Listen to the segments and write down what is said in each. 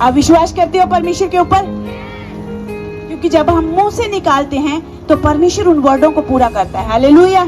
आप विश्वास करते हो परमेश्वर के ऊपर? क्योंकि जब हम मुंह से निकालते हैं तो परमेश्वर उन वर्डों को पूरा करता है। हालेलुया।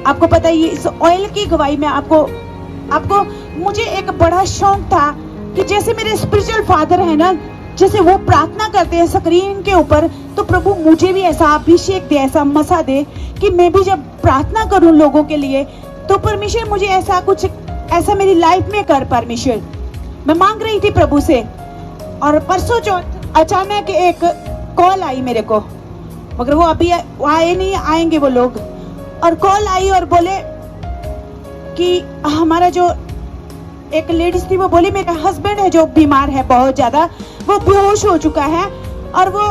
आपको पता है, ये इस ऑयल की गवाही में आपको मुझे एक बड़ा शौक था कि जैसे मेरे स्पिरिचुअल फादर है ना, जैसे वो प्रार्थना करते हैं स्क्रीन के ऊपर, तो प्रभु मुझे भी ऐसा अभिषेक दे, ऐसा मसा दे कि मैं भी जब प्रार्थना करूं लोगों के लिए, तो परमेश्वर मुझे ऐसा मेरी लाइफ में कर। परमेश्वर, मैं मांग रही थी प्रभु से, और परसों चौथ अचानक एक कॉल आई मेरे को, मगर वो अभी आए नहीं, आएंगे वो लोग। और कॉल आई और बोले कि हमारा जो एक लेडीज थी, वो बोली मेरा हस्बैंड है जो बीमार है बहुत ज्यादा, वो बेहोश हो चुका है और वो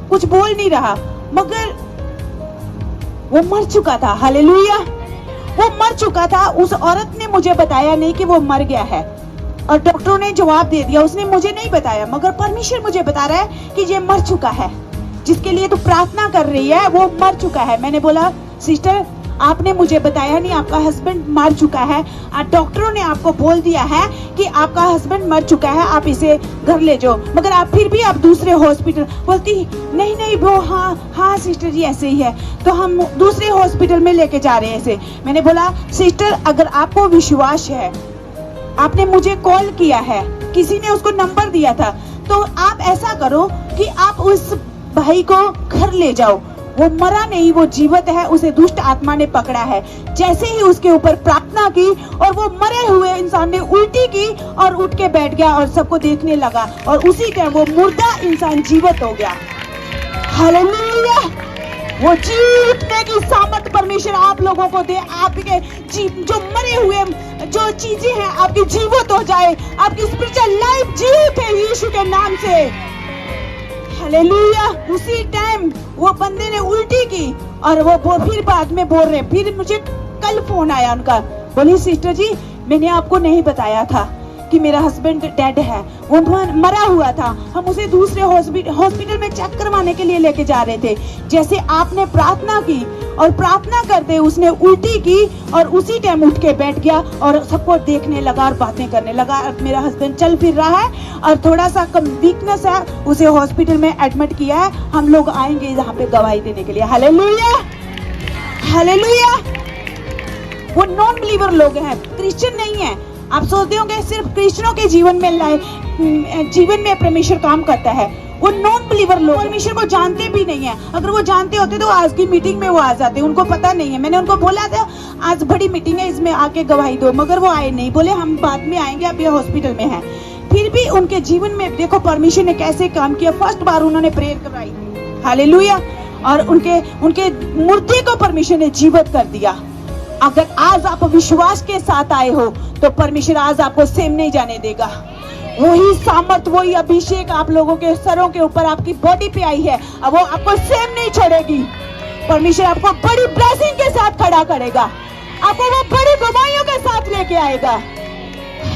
कुछ बोल नहीं रहा, मगर वो मर चुका था। हालेलुया। वो मर चुका था। उस औरत ने मुझे बताया नहीं कि वो मर गया है, और डॉक्टरों ने जवाब दे दिया, उसने मुझे नहीं बताया, मगर परमेश्वर मुझे बता रहा है कि ये मर चुका है, जिसके लिए तू प्रार्थना कर रही है वो मर चुका है। मैंने बोला सिस्टर, आपने मुझे बताया नहीं, आपका हस्बैंड मर चुका है, डॉक्टरों ने आपको बोल दिया है कि आपका हस्बैंड मर चुका है, आप इसे घर ले जाओ, मगर आप फिर भी आप दूसरे हॉस्पिटल। बोलती नहीं वो हाँ सिस्टर जी ऐसे ही है, तो हम दूसरे हॉस्पिटल में लेके जा रहे हैं इसे। मैंने बोला सिस्टर, अगर आपको विश्वास है, आपने मुझे कॉल किया है, किसी ने उसको नंबर दिया था, तो आप ऐसा करो कि आप उस भाई को घर ले जाओ, वो मरा नहीं, वो जीवित है, उसे दुष्ट आत्मा ने पकड़ा है। जैसे ही उसके ऊपर प्रार्थना की और वो मरे हुए इंसान ने उल्टी की और उठ के बैठ गया और सबको देखने लगा, और उसी टाइम वो मुर्दा इंसान जीवित हो गया। हालेलुया। वो जीतने की सामर्थ परमेश्वर आप लोगों को दे, आपके जो मरे हुए जो चीजें हैं आपकी जीवित हो जाए, आपकी स्पिरिचुअल लाइफ जीवित है यीशु के नाम से। हालेलुया। उसी टाइम वो बंदे ने उल्टी की और वो फिर बाद में बोल रहे, फिर मुझे कल फोन आया उनका, बोली सिस्टर जी मैंने आपको नहीं बताया था कि मेरा हस्बैंड डेड है, वो मरा हुआ था, हम उसे दूसरे हॉस्पिटल में चेक करवाने के लिए लेके जा रहे थे। जैसे आपने प्रार्थना की और प्रार्थना करते उसने उल्टी की और उसी टाइम उठ के बैठ गया और सबको देखने लगा और बातें करने लगा। अब मेरा हस्बैंड चल फिर रहा है और थोड़ा सा कम वीकनेस है, उसे हॉस्पिटल में एडमिट किया है, हम लोग आएंगे यहाँ पे गवाही देने के लिए। हालेलुया। हालेलुया। वो नॉन बिलीवर लोग हैं, क्रिश्चियन नहीं है। आप सोचते होंगे सिर्फ क्रिश्चियनों के जीवन में परमेश्वर काम करता है, वो नॉन बिलीवर लोग परमेश्वर को जानते भी नहीं है। अगर वो जानते होते तो आज की मीटिंग में वो आ जाते, उनको पता नहीं है। मैंने उनको बोला था आज बड़ी मीटिंग है, इसमें आके गवाही दो, मगर वो आए नहीं, बोले हम बाद में आएंगे, अब ये हॉस्पिटल में है। फिर भी उनके जीवन में देखो परमेश्वर ने कैसे काम किया। फर्स्ट बार उन्होंने प्रेयर करवाई, हालेलुया, और उनके मुर्दे को परमेश्वर ने जीवित कर दिया। अगर आज आप विश्वास के साथ आए हो तो परमेश्वर आज आपको सेम नहीं जाने देगा। वही सामर्थ, वही अभिषेक आप लोगों के सरों के ऊपर आपकी बॉडी पे आई है, अब वो आपको सेम नहीं छोड़ेगी। परमेश्वर आपको बड़ी ब्लेसिंग के साथ खड़ा करेगा, आपको वो बड़ी गवाहियों के साथ लेके आएगा।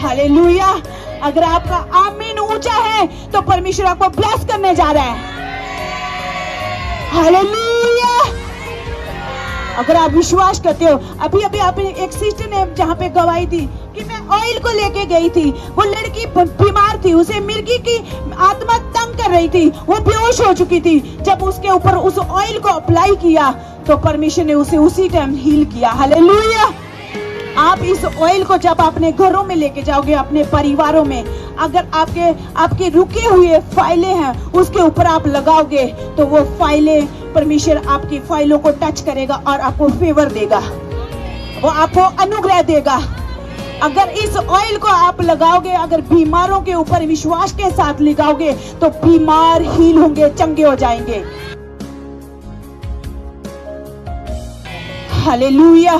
हालेलुया। अगर आपका आमीन ऊंचा है तो परमेश्वर आपको ब्लेस करने जा रहा है। हालेलुया। अगर आप विश्वास करते हो, अभी आपने एक सिस्टर ने जहाँ पे गवाही दी कि मैं ऑयल को लेके गई थी, वो लड़की बीमार थी, उसे मिर्गी की आत्मा तंग कर रही थी, वो बेहोश हो चुकी थी। जब उसके ऊपर उस ऑयल को अप्लाई किया तो परमेश्वर ने उसे उसी टाइम हील किया। हालेलुया। आप इस ऑयल को जब अपने घरों में लेके जाओगे, अपने परिवारों में, अगर आपके रुके हुए फाइलें हैं उसके ऊपर आप लगाओगे तो वो फाइलें, परमेश्वर आपकी फाइलों को टच करेगा और आपको फेवर देगा, वो आपको अनुग्रह देगा। अगर इस ऑयल को आप लगाओगे, अगर बीमारों के ऊपर विश्वास के साथ लगाओगे तो बीमार हील होंगे, चंगे हो जाएंगे। हालेलुया।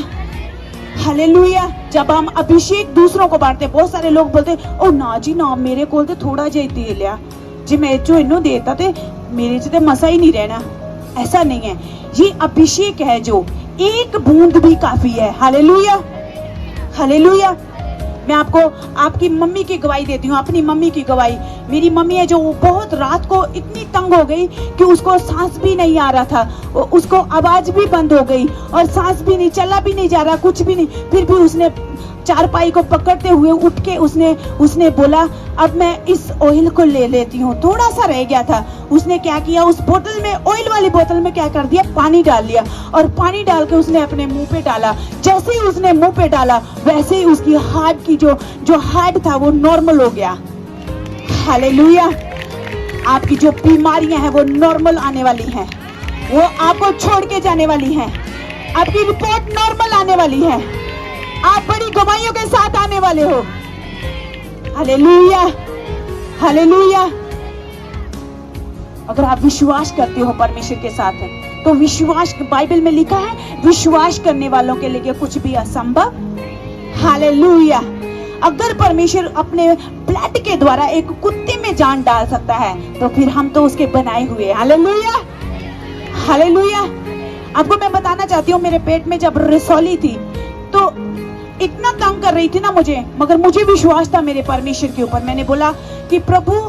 हालेलुया। जब हम अभिषेक दूसरों को बांटते, बहुत सारे लोग बोलते ओ ना जी ना, मेरे को तो थोड़ा जिहा तेल लिया जी, मैं जो इन्हों देता थे मेरे से मसा ही नहीं रहना। ऐसा नहीं है, ये अभिषेक है जो एक बूंद भी काफी है। हालेलुया। हालेलुया। मैं आपको आपकी मम्मी की गवाही देती हूँ, अपनी मम्मी की गवाही। मेरी मम्मी है जो बहुत रात को इतनी तंग हो गई कि उसको सांस भी नहीं आ रहा था, उसको आवाज भी बंद हो गई और सांस भी नहीं, चला भी नहीं जा रहा, कुछ भी नहीं। फिर भी उसने चारपाई को पकड़ते हुए उठ के उसने बोला अब मैं इस ऑयल को ले लेती हूँ। थोड़ा सा रह गया था। उसने क्या किया, उस बोतल में, ऑयल वाली बोतल में क्या कर दिया, पानी डाल लिया और पानी डाल के उसने अपने मुंह पे डाला। जैसे ही उसने मुंह पे डाला वैसे ही उसकी हार्ट की जो हार्ट था वो नॉर्मल हो गया। हालेलुया। आपकी जो बीमारियां हैं वो नॉर्मल आने वाली हैं, वो आपको छोड़ के जाने वाली हैं। आपकी रिपोर्ट नॉर्मल आने वाली है। आप बड़ी गवाहियों के साथ आने वाले हो। Hallelujah, hallelujah. अगर आप विश्वास करते हो परमेश्वर के साथ तो विश्वास, बाइबल में लिखा है विश्वास करने वालों के लिए कुछ भी असंभव। हालेलुया। अगर परमेश्वर अपने ब्लड के द्वारा एक कुत्ते में जान डाल सकता है तो फिर हम तो उसके बनाए हुए। Hallelujah, hallelujah. आपको मैं बताना चाहती हूँ, मेरे पेट में जब रसौली थी तो इतना तंग कर रही थी ना मुझे, मगर मुझे विश्वास था मेरे परमेश्वर के ऊपर। मैंने बोला कि प्रभु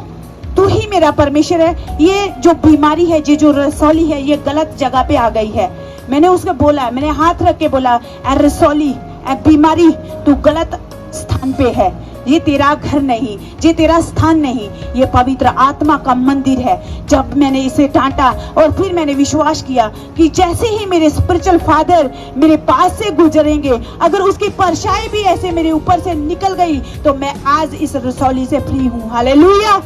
तू ही मेरा परमेश्वर है। ये जो बीमारी है, ये जो रसौली है, ये गलत जगह पे आ गई है। मैंने उसको बोला, मैंने हाथ रख के बोला, ए रसौली, ए बीमारी, तू गलत स्थान पे है। ये तेरा घर नहीं, ये तेरा स्थान नहीं, ये पवित्र आत्मा का मंदिर है। जब मैंने इसे डांटा और फिर मैंने विश्वास किया कि जैसे ही मेरे स्पिरिचुअल फादर मेरे पास से गुजरेंगे, अगर उसकी परछाई भी ऐसे मेरे ऊपर से निकल गई तो मैं आज इस रसौली से फ्री हूँ। हालेलुया।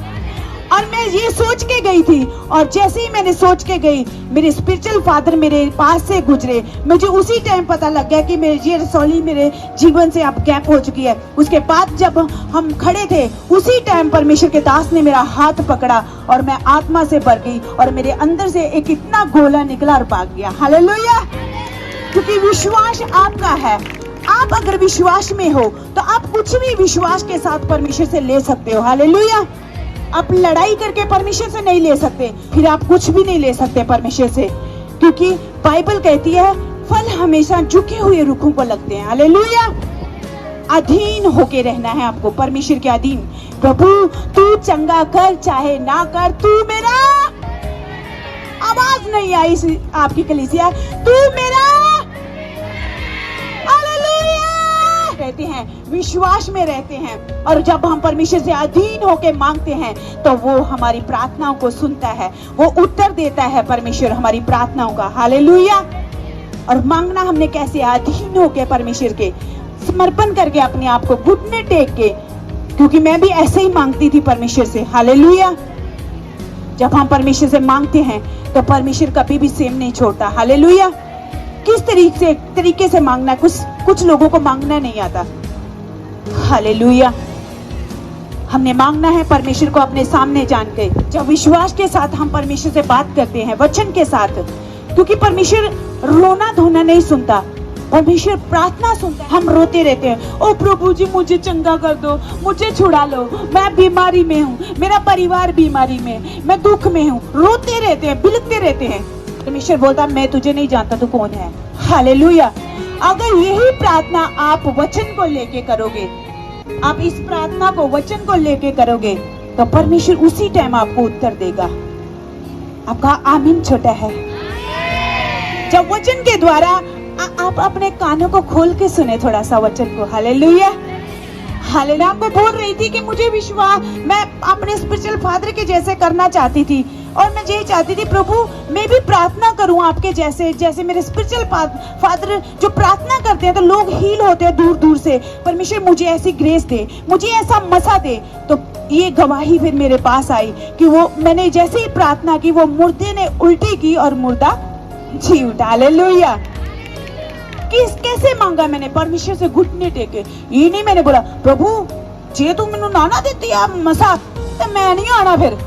और मैं ये सोच के गई थी और जैसे ही मैंने सोच के गई, मेरे स्पिरिचुअल फादर मेरे पास से गुजरे। मुझे उसी टाइम पता लग गया कि मेरे ये रसौली मेरे जीवन से अब गैप हो चुकी है। उसके बाद जब हम खड़े थे उसी टाइम परमेश्वर के दास ने मेरा हाथ पकड़ा और मैं आत्मा से भर गई और मेरे अंदर से एक इतना गोला निकला और भाग गया। हालेलुया। क्योंकि विश्वास आपका है। आप अगर विश्वास में हो तो आप कुछ भी विश्वास के साथ परमेश्वर से ले सकते हो। हालेलुया। आप लड़ाई करके परमेश्वर से नहीं ले सकते, फिर आप कुछ भी नहीं ले सकते परमेश्वर से, क्योंकि बाइबल कहती है फल हमेशा झुके हुए रुखों को लगते हैं। हालेलुया। अधीन होके रहना है आपको, परमेश्वर के अधीन। प्रभु तू चंगा कर चाहे ना कर, तू मेरा, आवाज नहीं आई आपकी कलीसिया, तू मेरा, रहते हैं, विश्वास में रहते हैं। और जब हम परमेश्वर से अधीन होके मांगते हैं तो वो हमारी प्रार्थनाओं को सुनता है, वो उत्तर देता है परमेश्वर हमारी प्रार्थनाओं का। हालेलुया। और मांगना हमने कैसे, अधीन होके परमेश्वर के, समर्पण करके, अपने आप को घुटने टेक के, क्योंकि मैं भी ऐसे ही मांगती थी परमेश्वर से। हालेलुया। जब हम परमेश्वर से मांगते हैं तो परमेश्वर कभी भी सेम नहीं छोड़ता। हालेलुया। किस तरीके से मांगना, कुछ लोगों को मांगना नहीं आता। हालेलुया। हमने मांगना है परमेश्वर को अपने सामने जान के, जब विश्वास के साथ हम परमेश्वर से बात करते हैं, वचन के साथ, क्योंकि परमेश्वर रोना धोना नहीं सुनता, परमेश्वर प्रार्थना सुनता है। हम रोते रहते हैं, ओ प्रभु जी मुझे चंगा कर दो, मुझे छुड़ा लो, मैं बीमारी में हूँ, मेरा परिवार बीमारी में, मैं दुख में हूँ। रोते रहते हैं, बिलखते रहते हैं। परमेश्वर बोलता मैं तुझे नहीं जानता, तू कौन है। हालेलुया। अगर यही प्रार्थना आप वचन को लेके करोगे, आप इस प्रार्थना को वचन को लेके करोगे तो परमेश्वर उसी टाइम आपको उत्तर देगा। आपका आमीन छोटा है। जब वचन के द्वारा आप अपने कानों को खोल के सुने थोड़ा सा वचन को। हालेलुया। हालेलुया। आपको बोल रही थी कि मुझे विश्वास, मैं अपने स्पिरिचुअल फादर के जैसे करना चाहती थी और मैं यही चाहती थी प्रभु मैं भी प्रार्थना करूं आपके जैसे, जैसे मेरे स्पिरिचुअल फादर जो प्रार्थना करते हैं तो लोग हील होते हैं दूर दूर से। परमेश्वर मुझे ऐसी ग्रेस दे, मुझे ऐसा मसा दे। तो ये गवाही फिर मेरे पास आई कि वो मैंने जैसे ही प्रार्थना की वो मुर्दे ने उल्टी की और मुर्दा जी उठा। हालेलुया। कैसे मांगा मैंने? परमेश्वर से घुटने टेके। ये नहीं मैंने बोला प्रभु जे तू मैनू ना देती आप मसा तो मैं नहीं आना। फिर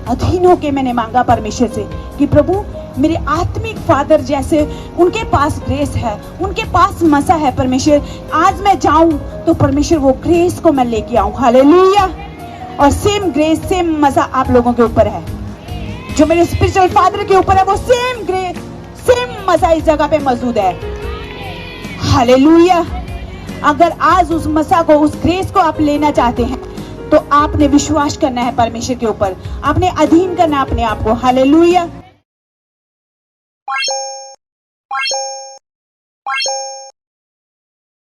अधीन होके मैंने मांगा परमेश्वर से कि प्रभु मेरे आत्मिक फादर जैसे उनके पास ग्रेस है, उनके पास मसा है। परमेश्वर आज मैं जाऊं तो परमेश्वर वो ग्रेस को मैं लेके आऊं। हालेलुया। और सेम ग्रेस, सेम मजा आप लोगों के ऊपर है, जो मेरे स्पिरिचुअल फादर के ऊपर है, वो सेम ग्रेस, सेम मजा इस जगह पे मौजूद है। हालेलुया। अगर आज उस मसा को, उस ग्रेस को आप लेना चाहते हैं तो आपने विश्वास करना है परमेश्वर के ऊपर, आपने अधीन करना अपने आप को। हालेलुया।